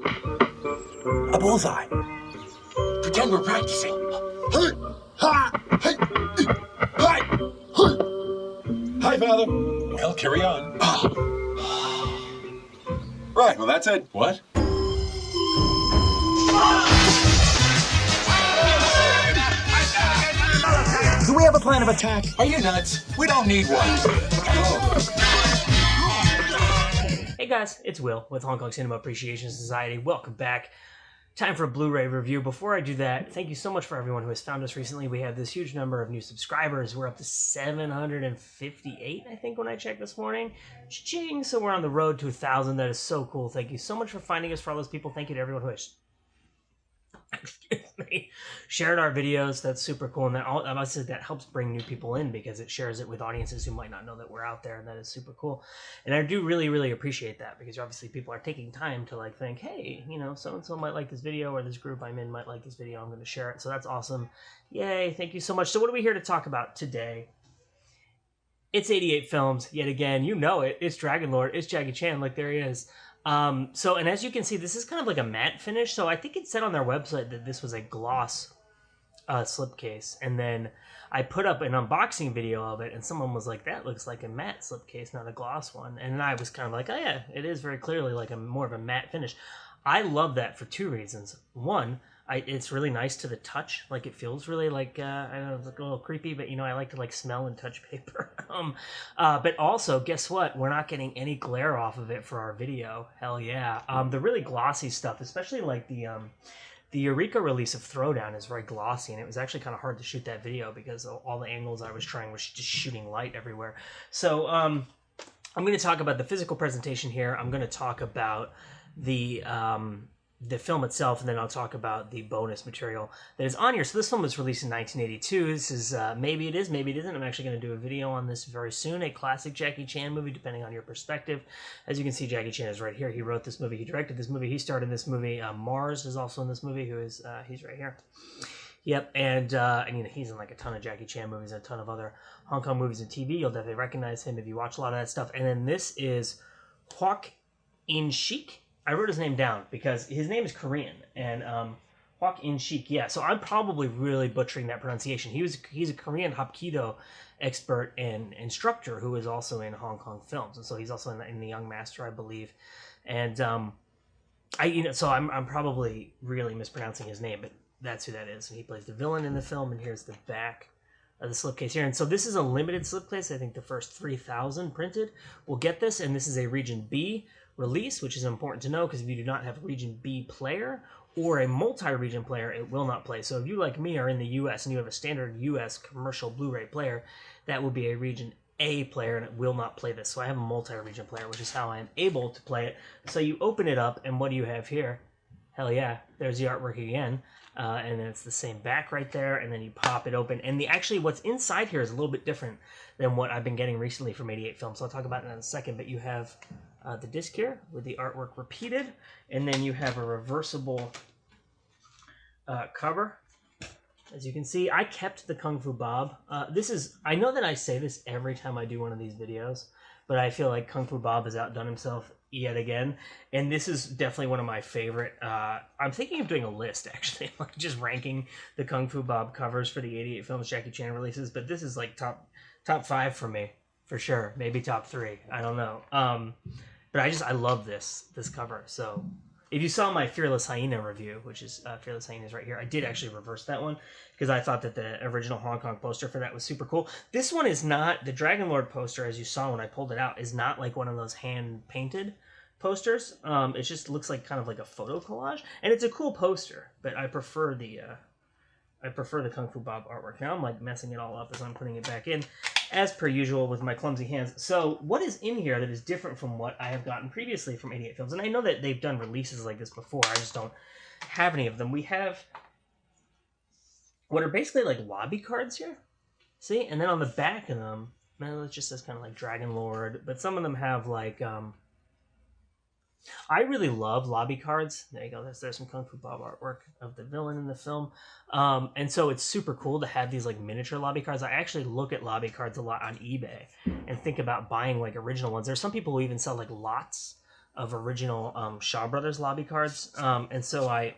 A bullseye. Pretend we're practicing. Hi, Father. Well, carry on. Right, well, that's it. What? Do we have a plan of attack? Are you nuts? We don't need one. Hey guys, it's Will with Hong Kong Cinema Appreciation Society. Welcome back. Time for a Blu-ray review. Before I do that, thank you so much for everyone who has found us recently. We have this huge number of new subscribers. We're up to 758, I think, when I checked this morning. Cha-ching! So we're on the road to 1,000. That is so cool. Thank you so much for finding us. For all those people, thank you to everyone who has shared our videos. That's super cool, and that helps bring new people in because it shares it with audiences who might not know that we're out there, and that is super cool. And I do really appreciate that because obviously people are taking time to like think, hey, you know, so and so might like this video, or this group I'm in might like this video. I'm going to share it, so that's awesome. Yay! Thank you so much. So what are we here to talk about today? It's 88 Films yet again. You know it. It's Dragon Lord. It's Jackie Chan. Like, there he is. And as you can see, this is kind of like a matte finish. So I think it said on their website that this was a gloss slipcase. And then I put up an unboxing video of it, and someone was like, that looks like a matte slipcase, not a gloss one. And I was kind of like, oh yeah, it is very clearly like more of a matte finish. I love that for two reasons. One, it's really nice to the touch. Like, it feels really like, I know it's like a little creepy, but you know, I like to like smell and touch paper. But also, guess what? We're not getting any glare off of it for our video. Hell yeah. The really glossy stuff, especially like the Eureka release of Throwdown is very glossy, and it was actually kind of hard to shoot that video because all the angles I was trying was just shooting light everywhere. So, I'm going to talk about the physical presentation here. I'm going to talk about the film itself, and then I'll talk about the bonus material that is on here. So this film was released in 1982. This is, maybe it is, maybe it isn't. I'm actually going to do a video on this very soon. A classic Jackie Chan movie, depending on your perspective. As you can see, Jackie Chan is right here. He wrote this movie. He directed this movie. He starred in this movie. Mars is also in this movie, who is, he's right here. Yep, and you know, he's in like a ton of Jackie Chan movies and a ton of other Hong Kong movies and TV. You'll definitely recognize him if you watch a lot of that stuff. And then this is Kwok In-shik. I wrote his name down because his name is Korean, and Kwok In-shik, yeah. So I'm probably really butchering that pronunciation. He's a Korean Hapkido expert and instructor who is also in Hong Kong films, and so he's also in The Young Master, I believe. And so I'm probably really mispronouncing his name, but that's who that is. And he plays the villain in the film, and here's the back of the slipcase here. And so this is a limited slipcase. I think the first 3,000 printed will get this, and this is a Region B release, which is important to know because if you do not have a Region B player or a multi-region player, it will not play. So if you, like me, are in the US and you have a standard US commercial Blu-ray player, that will be a Region A player and it will not play this. So I have a multi-region player, which is how I am able to play it. So you open it up, and what do you have here? Hell yeah, there's the artwork again. And then it's the same back right there, and then you pop it open. And actually what's inside here is a little bit different than what I've been getting recently from 88 Films. So I'll talk about it in a second, but you have the disc here with the artwork repeated, and then you have a reversible cover. As you can see, I kept the Kung Fu Bob. I know that I say this every time I do one of these videos, but I feel like Kung Fu Bob has outdone himself yet again, and this is definitely one of my favorite. I'm thinking of doing a list, actually, like just ranking the Kung Fu Bob covers for the 88 Films Jackie Chan releases, but this is like top 5 for me, for sure. Maybe top 3, I don't know. But I love this cover. So if you saw my Fearless Hyena review, which is Fearless Hyena is right here, I did actually reverse that one because I thought that the original Hong Kong poster for that was super cool. This one is not, the Dragon Lord poster, as you saw when I pulled it out, is not like one of those hand-painted posters. It just looks like kind of like a photo collage, and it's a cool poster, but I prefer the Kung Fu Bob artwork. Now I'm like messing it all up as I'm putting it back in, as per usual with my clumsy hands. So what is in here that is different from what I have gotten previously from 88 Films? And I know that they've done releases like this before, I just don't have any of them. We have what are basically like lobby cards here. See? And then on the back of them, man, it just says kind of like Dragon Lord, but some of them have like I really love lobby cards. There you go. There's some Kung Fu Bob artwork of the villain in the film. And so it's super cool to have these like miniature lobby cards. I actually look at lobby cards a lot on eBay and think about buying like original ones. There's some people who even sell like lots of original Shaw Brothers lobby cards. And so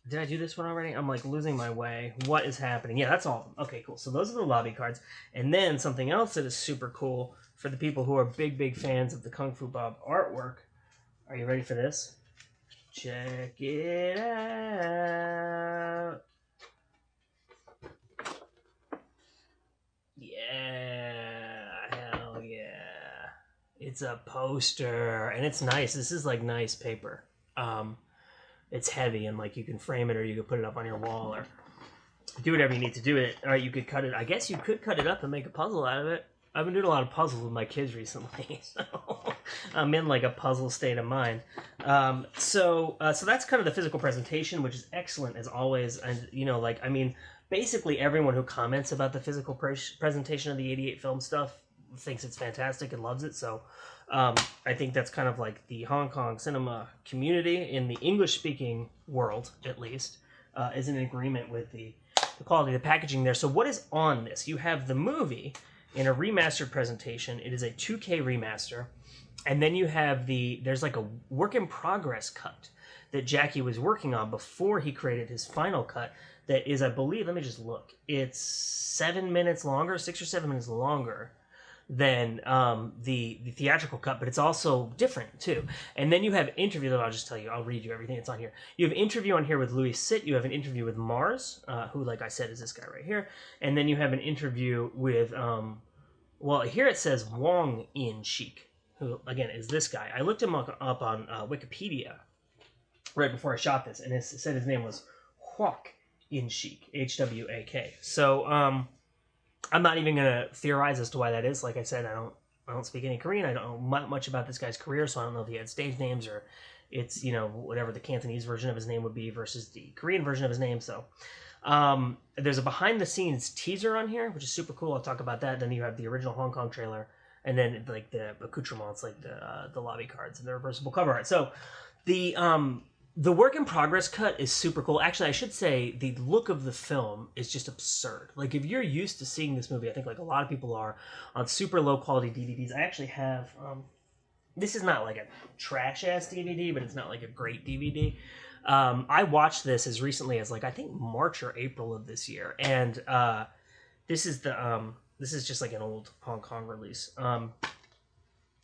did I do this one already? I'm like losing my way. What is happening? Yeah, that's all. Okay, cool. So those are the lobby cards. And then something else that is super cool for the people who are big fans of the Kung Fu Bob artwork. Are you ready for this? Check it out. Yeah, hell yeah. It's a poster, and it's nice. This is like nice paper. It's heavy, and like you can frame it, or you could put it up on your wall, or do whatever you need to do with it. Or you could cut it. I guess you could cut it up and make a puzzle out of it. I've been doing a lot of puzzles with my kids recently, so I'm in like a puzzle state of mind. So that's kind of the physical presentation, which is excellent as always. And basically everyone who comments about the physical presentation of the '88 film stuff thinks it's fantastic and loves it. So I think that's kind of like the Hong Kong cinema community in the English-speaking world, at least, is in agreement with the quality of the packaging there. So what is on this? You have the movie in a remastered presentation. It is a 2K remaster. And then you have there's like a work in progress cut that Jackie was working on before he created his final cut that is, I believe, let me just look. It's 7 minutes longer, 6 or 7 minutes longer than the theatrical cut, but it's also different too. And then you have interview, I'll just tell you, I'll read you everything that's on here. You have interview on here with Louis Sitt, you have an interview with Mars, who, like I said, is this guy right here, and then you have an interview with, well, here it says Wong In Sheik, who, again, is this guy. I looked him up on Wikipedia right before I shot this, and it said his name was Hwak In Sheik, Hwak. So, I'm not even going to theorize as to why that is. Like I said, I don't speak any Korean. I don't know much about this guy's career, so I don't know if he had stage names or it's, whatever the Cantonese version of his name would be versus the Korean version of his name. So there's a behind-the-scenes teaser on here, which is super cool. I'll talk about that. Then you have the original Hong Kong trailer, and then like the accoutrements, like the lobby cards and the reversible cover art. So the work in progress cut is super cool. Actually, I should say the look of the film is just absurd. Like if you're used to seeing this movie, I think like a lot of people are, on super low quality DVDs. I actually have, this is not like a trash ass DVD, but it's not like a great DVD. I watched this as recently as like, I think March or April of this year. And this is just like an old Hong Kong release,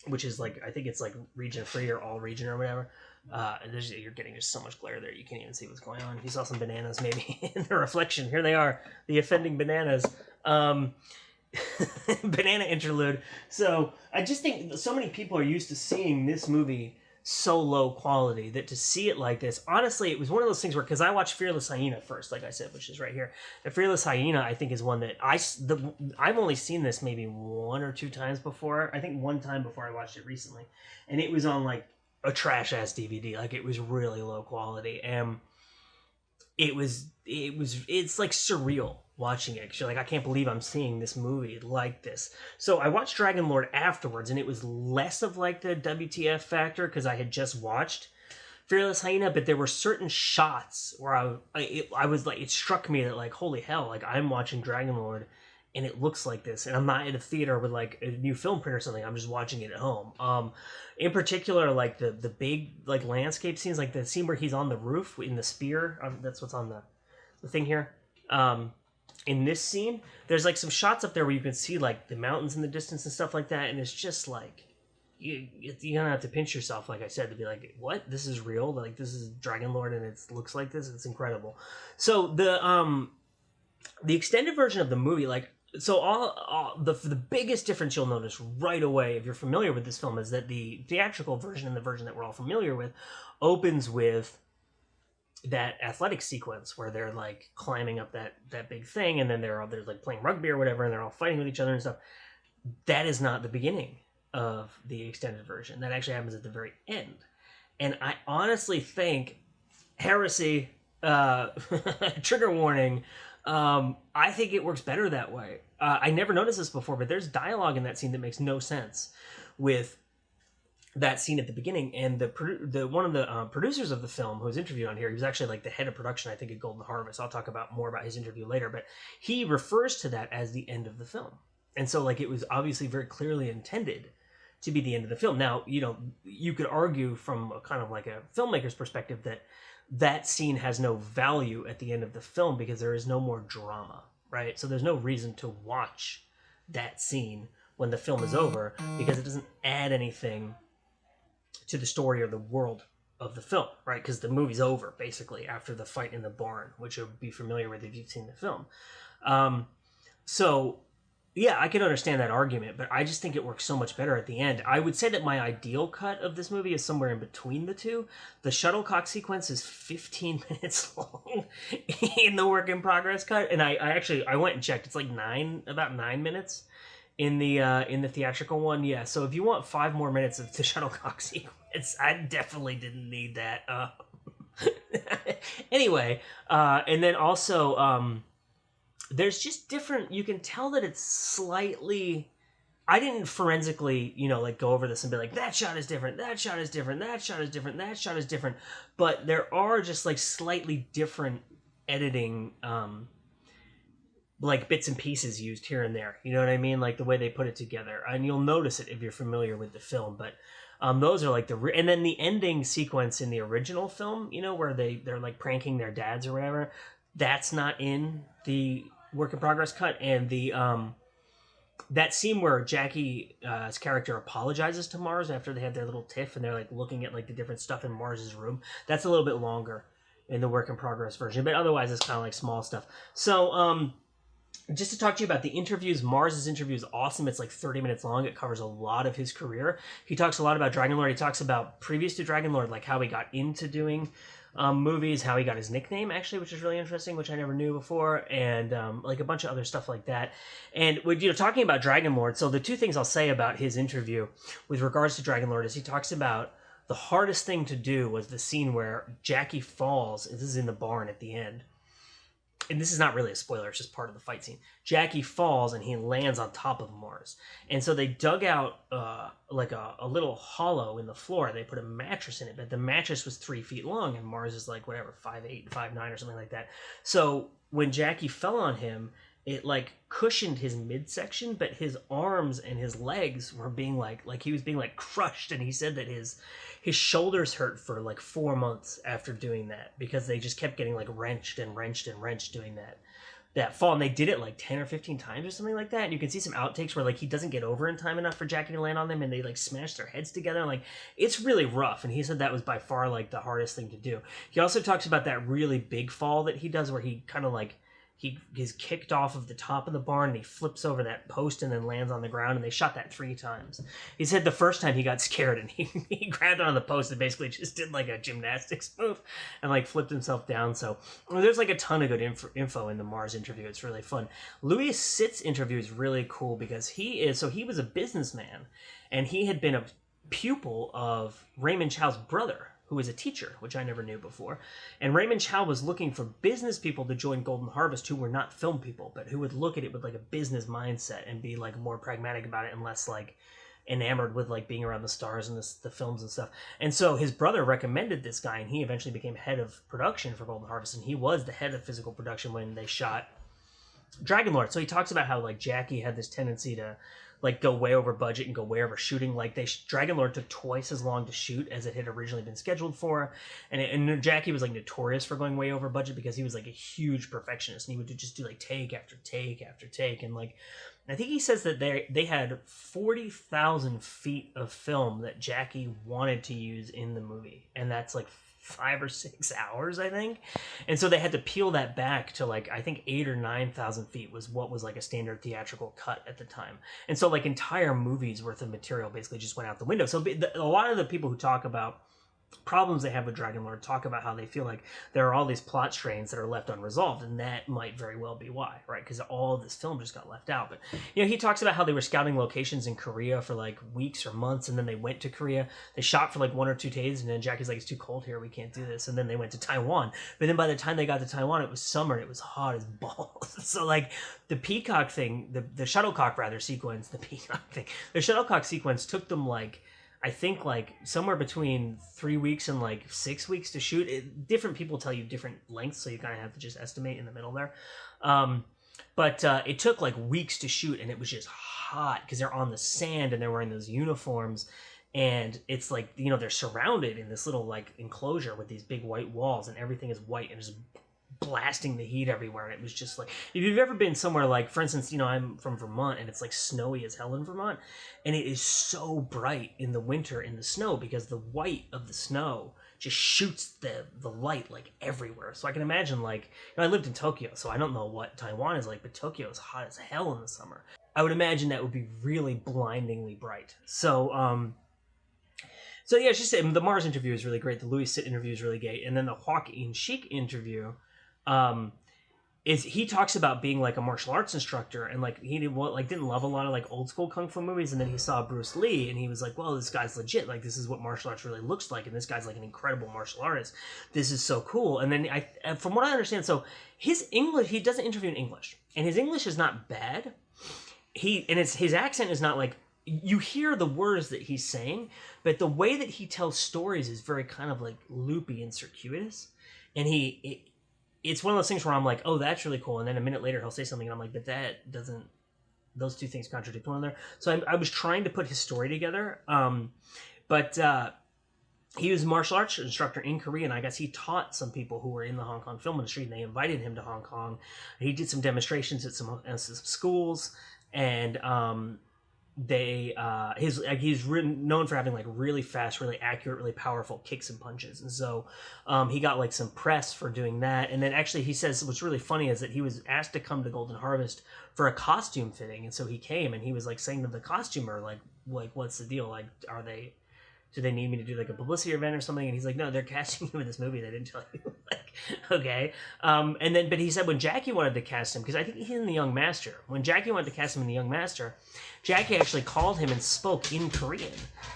which is like, I think it's like region free or all region or whatever. You're getting just so much glare there you can't even see what's going on. You saw some bananas maybe in the reflection. Here they are, the offending bananas. Banana interlude. So I just think so many people are used to seeing this movie so low quality that to see it like this, honestly, it was one of those things where, because I watched Fearless Hyena first, like I said, which is right here. The Fearless Hyena, I think, is one that I've only seen this maybe 1 or 2 times before. I think one time before I watched it recently, and it was on like a trash ass DVD. Like it was really low quality, and it's like surreal watching it. 'Cause you're like, I can't believe I'm seeing this movie like this. So I watched Dragon Lord afterwards, and it was less of like the WTF factor because I had just watched Fearless Hyena, but there were certain shots where I was like, it struck me that like, holy hell, like I'm watching Dragon Lord and it looks like this, and I'm not in a theater with like a new film print or something. I'm just watching it at home. In particular, like the big like landscape scenes, like the scene where he's on the roof in the spear. That's what's on the thing here. In this scene, there's like some shots up there where you can see like the mountains in the distance and stuff like that, and it's just like you're gonna have to pinch yourself, like I said, to be like, what? This is real? Like this is Dragon Lord, and it looks like this. It's incredible. So the extended version of the movie, like. So the biggest difference you'll notice right away if you're familiar with this film is that the theatrical version and the version that we're all familiar with opens with that athletic sequence where they're like climbing up that big thing, and then they're like playing rugby or whatever, and they're all fighting with each other and stuff. That is not the beginning of the extended version. That actually happens at the very end. And I honestly think heresy, trigger warning, I think it works better that way. I never noticed this before, but there's dialogue in that scene that makes no sense with that scene at the beginning. And one of the producers of the film, who was interviewed on here, he was actually like the head of production, I think, at Golden Harvest. I'll talk more about his interview later, but he refers to that as the end of the film. And so like it was obviously very clearly intended to be the end of the film. Now, you could argue from a kind of like a filmmaker's perspective that that scene has no value at the end of the film because there is no more drama, right? So there's no reason to watch that scene when the film is over because it doesn't add anything to the story or the world of the film, right? Because the movie's over basically after the fight in the barn, which you'll be familiar with if you've seen the film. So yeah, I can understand that argument, but I just think it works so much better at the end. I would say that my ideal cut of this movie is somewhere in between the two. The shuttlecock sequence is 15 minutes long in the work in progress cut, and I went and checked. It's like about 9 minutes in the theatrical one. Yeah, so if you want 5 more minutes of the shuttlecock sequence, I definitely didn't need that. Anyway, and then also there's just different, you can tell that it's slightly, I didn't forensically, like go over this and be like, that shot is different, that shot is different, that shot is different, that shot is different. But there are just like slightly different editing, like bits and pieces used here and there. You know what I mean? Like the way they put it together. And you'll notice it if you're familiar with the film. But those are like and then the ending sequence in the original film, where they're like pranking their dads or whatever, that's not in the work in progress cut. And the that scene where Jackie's character apologizes to Mars after they have their little tiff and they're like looking at like the different stuff in Mars's room, that's a little bit longer in the work in progress version, but otherwise it's kind of like small stuff. So just to talk to you about the interviews, Mars's interview is awesome. It's like 30 minutes long. It covers a lot of his career. He talks a lot about Dragonlord. He talks about previous to Dragonlord, like how he got into doing movies, how he got his nickname, actually, which is really interesting, which I never knew before, and like a bunch of other stuff like that. And with talking about Dragonlord, so the two things I'll say about his interview with regards to Dragonlord is he talks about the hardest thing to do was the scene where Jackie falls. This is in the barn at the end. And this is not really a spoiler, it's just part of the fight scene. Jackie falls and he lands on top of Mars. And so they dug out like a little hollow in the floor. They put a mattress in it, but the mattress was 3 feet long and Mars is like whatever, 5'8", 5'9", or something like that. So when Jackie fell on him, it like cushioned his midsection, but his arms and his legs were being like he was being like crushed. And he said that his shoulders hurt for like 4 months after doing that because they just kept getting like wrenched and wrenched and wrenched doing that fall. And they did it like 10 or 15 times or something like that. And you can see some outtakes where like he doesn't get over in time enough for Jackie to land on them and they like smash their heads together. And like it's really rough. And he said that was by far like the hardest thing to do. He also talks about that really big fall that he does where he kind of like he's kicked off of the top of the barn and he flips over that post and then lands on the ground, and they shot that 3 times. He said the first time he got scared and he grabbed onto the post and basically just did like a gymnastics move and like flipped himself down. So there's like a ton of good info in the Mars interview. It's really fun. Louis Sitt's interview is really cool because he was a businessman and he had been a pupil of Raymond Chow's brother, who was a teacher, which I never knew before. And Raymond Chow was looking for business people to join Golden Harvest who were not film people, but who would look at it with like a business mindset and be like more pragmatic about it and less like enamored with like being around the stars and the films and stuff. And so his brother recommended this guy, and he eventually became head of production for Golden Harvest, and he was the head of physical production when they shot Dragonlord. So he talks about how like Jackie had this tendency to like go way over budget and go way over shooting. Like Dragonlord took twice as long to shoot as it had originally been scheduled for, and Jackie was like notorious for going way over budget because he was like a huge perfectionist and he would just do like take after take after take. And like I think he says that they had 40,000 feet of film that Jackie wanted to use in the movie, and that's like 5 or 6 hours, I think. And so they had to peel that back to like I think 8,000 or 9,000 feet was what was like a standard theatrical cut at the time. And so like entire movies worth of material basically just went out the window. So a lot of the people who talk about problems they have with Dragonlord talk about how they feel like there are all these plot strains that are left unresolved, and that might very well be why, right? Because all of this film just got left out. But he talks about how they were scouting locations in Korea for like weeks or months, and then they went to Korea. They shot for like 1 or 2 days, and then Jackie's like, it's too cold here, we can't do this. And then they went to Taiwan. But then by the time they got to Taiwan, it was summer and it was hot as balls. So like the peacock thing, the shuttlecock rather sequence, the shuttlecock sequence took them like I think like somewhere between 3 weeks and like 6 weeks to shoot. Different people tell you different lengths, so you kind of have to just estimate in the middle there. But it took like weeks to shoot, and it was just hot because they're on the sand and they're wearing those uniforms, and it's like, you know, they're surrounded in this little like enclosure with these big white walls, and everything is white and just blasting the heat everywhere. And it was just like, if you've ever been somewhere like, for instance, you know, I'm from Vermont, and it's like snowy as hell in Vermont, and it is so bright in the winter in the snow because the white of the snow just shoots the light like everywhere. So I can imagine, like, you know, I lived in Tokyo, so I don't know what Taiwan is like, but Tokyo is hot as hell in the summer. I would imagine that would be really blindingly bright. So yeah, it's just the Mars interview is really great. The Louis Sit interview is really great, and then the Joaquin Sheik interview is he talks about being like a martial arts instructor, and like he didn't love a lot of like old school kung fu movies, and then he saw Bruce Lee and he was like, well, this guy's legit, like this is what martial arts really looks like, and this guy's like an incredible martial artist, this is so cool. And then from what I understand, so his English, he doesn't interview in English, and his English is not bad, his accent is not like, you hear the words that he's saying, but the way that he tells stories is very kind of like loopy and circuitous, and it's one of those things where I'm like, oh, that's really cool. And then a minute later, he'll say something, and I'm like, but that doesn't, those two things contradict one another. So I was trying to put his story together. But he was a martial arts instructor in Korea, and I guess he taught some people who were in the Hong Kong film industry, and they invited him to Hong Kong. He did some demonstrations at some schools, and he's known for having like really fast, really accurate, really powerful kicks and punches, and so he got like some press for doing that. And then actually he says what's really funny is that he was asked to come to Golden Harvest for a costume fitting, and so he came, and he was like saying to the costumer, like what's the deal, like do they need me to do like a publicity event or something? And he's like, no, they're casting you in this movie, they didn't tell you. Like, okay. But he said when Jackie wanted to cast him, because I think he's in The Young Master, when Jackie wanted to cast him in The Young Master, Jackie actually called him and spoke in Korean,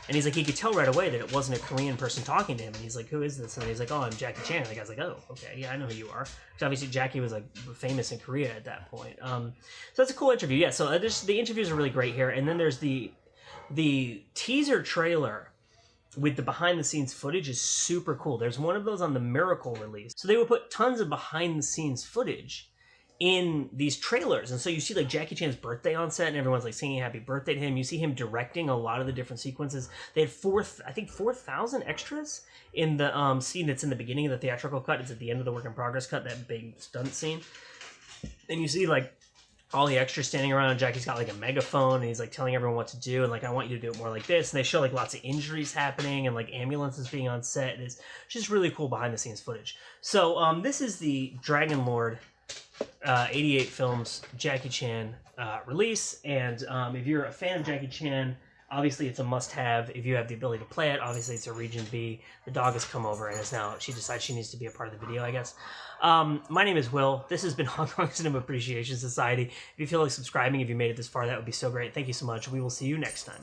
and he's like, he could tell right away that it wasn't a Korean person talking to him, and he's like, who is this? And he's like, oh, I'm Jackie Chan. And the guy's like, oh, okay, yeah, I know who you are. So obviously Jackie was like famous in Korea at that point. So that's a cool interview. Yeah, so the interviews are really great here. And then there's the teaser trailer with the behind the scenes footage is super cool. There's one of those on the Miracle release. So they would put tons of behind the scenes footage in these trailers. And so you see like Jackie Chan's birthday on set, and everyone's like singing happy birthday to him. You see him directing a lot of the different sequences. They had 4,000 extras in the scene that's in the beginning of the theatrical cut. It's at the end of the work in progress cut, that big stunt scene. And you see like all the extras standing around, and Jackie's got like a megaphone, and he's like telling everyone what to do, and like, I want you to do it more like this. And they show like lots of injuries happening, and like ambulances being on set. It's just really cool behind the scenes footage. So this is the Dragon Lord 88 Films Jackie Chan release, and if you're a fan of Jackie Chan, obviously it's a must-have. If you have the ability to play it, obviously it's a Region B. The dog has come over and is now, she decides she needs to be a part of the video, I guess. My name is Will. This has been Hong Kong Cinema Appreciation Society. If you feel like subscribing, if you made it this far, that would be so great. Thank you so much. We will see you next time.